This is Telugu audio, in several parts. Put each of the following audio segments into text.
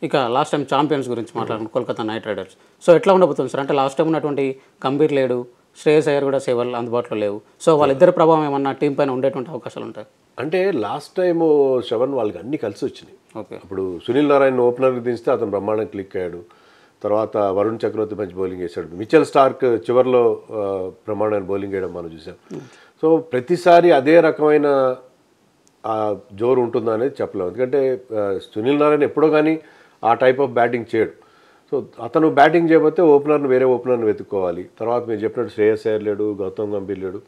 ఇక లాస్ట్ టైం ఛాంపియన్స్ గురించి మాట్లాడుకున్నాం, కోల్కతా నైట్ రైడర్స్. సో ఎట్లా ఉండబోతుంది సార్? అంటే లాస్ట్ టైం ఉన్నటువంటి గంభీర్ లేడు, శ్రేయస్ అయ్యర్ కూడా సేవలు అందుబాటులో లేవు. సో వాళ్ళిద్దరి ప్రభావం ఏమన్నా టీం పైన ఉండేటువంటి అవకాశాలు ఉంటాయి? అంటే లాస్ట్ టైం శ్రవణ్ వాళ్ళకి అన్ని కలిసి వచ్చినాయి. ఓకే. అప్పుడు సునీల్ నారాయణ ఓపెనర్కి దించితే అతను బ్రహ్మాండం క్లిక్ అయ్యాడు. తర్వాత వరుణ్ చక్రవర్తి మంచి బౌలింగ్ వేశాడు. మిచెల్ స్టార్క్ చివరిలో బ్రహ్మాండమైన బౌలింగ్ వేయడం మనం చూసాం. సో ప్రతిసారి అదే రకమైన జోరు ఉంటుందా అనేది చెప్పలేము. ఎందుకంటే సునీల్ నారాయణ ఎప్పుడో కానీ ఆ టైప్ ఆఫ్ బ్యాటింగ్ చేయడు. సో అతను బ్యాటింగ్ చేయకపోతే వేరే ఓపెనర్ని వెతుక్కోవాలి. తర్వాత మీరు చెప్పినట్టు శ్రేయస్ అయ్యర్ లేడు, గౌతమ్ గంభీర్ లేడు.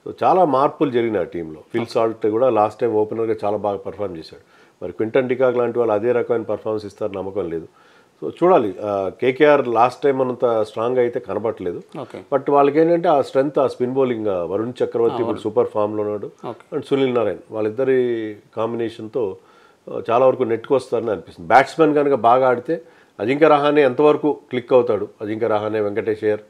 సో చాలా మార్పులు జరిగినాయి ఆ టీంలో. ఫిల్ సాల్ట్ కూడా లాస్ట్ టైం ఓపెనర్గా చాలా బాగా పర్ఫామ్ చేశాడు. మరి క్వింటన్ డికాక్ లాంటి వాళ్ళు అదే రకమైన పర్ఫార్మెన్స్ ఇస్తారు నమ్మకం లేదు. సో చూడాలి. కేకేఆర్ లాస్ట్ టైం అంత స్ట్రాంగ్గా అయితే కనబట్టలేదు. బట్ వాళ్ళకి ఏంటంటే ఆ స్ట్రెంత్, ఆ స్పిన్ బౌలింగ్, వరుణ్ చక్రవర్తి ఇప్పుడు సూపర్ ఫామ్లో ఉన్నాడు, అండ్ సునీల్ నారాయణ్ వాళ్ళిద్దరి కాంబినేషన్తో చాలా వరకు నెట్టుకొస్తారని అనిపిస్తుంది. బ్యాట్స్మెన్ కనుక బాగా ఆడితే అజింక్య రహానే ఎంతవరకు క్లిక్ అవుతాడు, అజింక్య రహానే, వెంకటేష్ అయ్యర్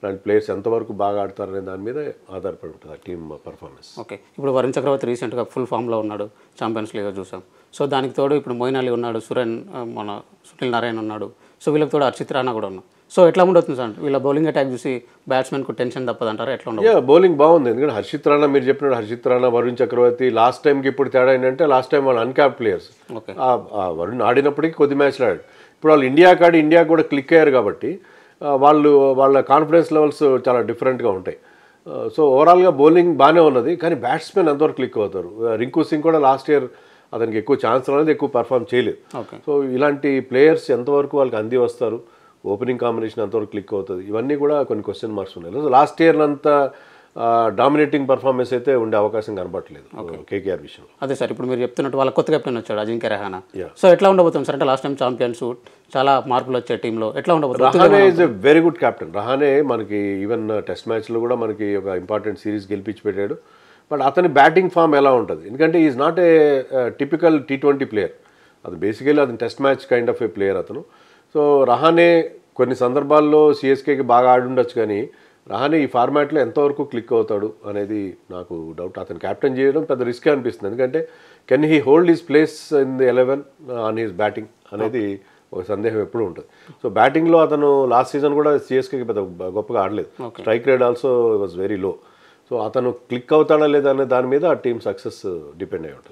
లాంటి ప్లేయర్స్ ఎంతవరకు బాగా ఆడతారనే దాని మీద ఆధారపడి ఉంటుంది ఆ టీమ్ పర్ఫార్మెన్స్. ఓకే. ఇప్పుడు వరుణ్ చక్రవర్తి రీసెంట్గా ఫుల్ ఫామ్లో ఉన్నాడు, ఛాంపియన్స్ లీగ్ చూసాం. సో దానికి తోడు ఇప్పుడు మొయిన్ అలీ ఉన్నాడు, మన సునీల్ నారాయణ ఉన్నాడు. సో వీళ్ళకి తోడు హర్షిత్ రాణా కూడా ఉన్నాడు. సో ఎట్లా ఉండొస్తుంది సార్? వీళ్ళ బౌలింగ్ అటాక్ చూసి బ్యాట్స్మెన్కు టెన్షన్ తప్పదంటారా? ఎట్లా ఉండదు? బౌలింగ్ బాగుంది. ఎందుకంటే హర్షిత్ రాణా, మీరు చెప్పినట్టు హర్షిత్ రాణా, వరుణ్ చక్రవర్తి లాస్ట్ టైంకి ఇప్పుడు తేడా ఏంటంటే లాస్ట్ టైం వాళ్ళు అన్క్యాప్ ప్లేయర్స్. వరుణ్ ఆడినప్పటికీ కొద్ది మ్యాచ్లు ఆడాడు. ఇప్పుడు వాళ్ళు ఇండియా కూడా క్లిక్ అయ్యారు కాబట్టి వాళ్ళ కాన్ఫిడెన్స్ లెవెల్స్ చాలా డిఫరెంట్గా ఉంటాయి. సో ఓవరాల్గా బౌలింగ్ బాగానే ఉన్నది, కానీ బ్యాట్స్మెన్ ఎంతవరకు క్లిక్ అవుతారు. రింకు సింగ్ కూడా లాస్ట్ ఇయర్ అతనికి ఎక్కువ ఛాన్స్ అనేది ఎక్కువ పర్ఫామ్ చేయలేదు. సో ఇలాంటి ప్లేయర్స్ ఎంతవరకు వాళ్ళకి అంది వస్తారు, ఓపెనింగ్ కాంబినేషన్ ఎంతవరకు క్లిక్ అవుతుంది, ఇవన్నీ కూడా కొన్ని క్వశ్చన్ మార్క్స్ ఉన్నాయి. లాస్ట్ ఇయర్ అంతా డామినేటింగ్ పర్ఫార్మెన్స్ అయితే ఉండే అవకాశం కనబట్టలేదు కేకేఆర్ విషయంలో. అదే సార్, ఇప్పుడు మీరు చెప్తున్నట్టు వాళ్ళ కొత్త కెప్టెన్ వచ్చాడు అజింక్య రహానా. సో ఎట్లా ఉండబోతుంది సార్? అంటే లాస్ట్ టైం ఛాంపియన్స్, చాలా మార్పులు వచ్చే టీంలో ఎట్లా ఉండబోతుంది? Rahane is a very good captain. Rahane మనకి ఈవెన్ టెస్ట్ మ్యాచ్లో కూడా మనకి ఒక ఇంపార్టెంట్ సిరీస్ గెలిపించి పెట్టాడు. బట్ అతని బ్యాటింగ్ ఫామ్ ఎలా ఉంటుంది? ఎందుకంటే is not a typical T20 player. అది బేసికలీ అతను test match kind of A player అతను. సో రహానే కొన్ని సందర్భాల్లో సిఎస్కేకి బాగా ఆడి ఉండొచ్చు, కానీ రహానే ఈ ఫార్మాట్లో ఎంతవరకు క్లిక్ అవుతాడు అనేది నాకు డౌట్. అతను క్యాప్టెన్ చేయడం పెద్ద రిస్క్ అనిపిస్తుంది. ఎందుకంటే can he hold his place in the 11 on his batting అనేది ఒక సందేహం ఎప్పుడు ఉంటుంది. సో బ్యాటింగ్లో అతను లాస్ట్ సీజన్ కూడా సిఎస్కేకి పెద్ద గొప్పగా ఆడలేదు. Strike rate also was very low. So అతను క్లిక్ అవుతాడా లేదా అనే దాని మీద ఆ టీమ్ సక్సెస్ డిపెండ్ అయి ఉంటుంది.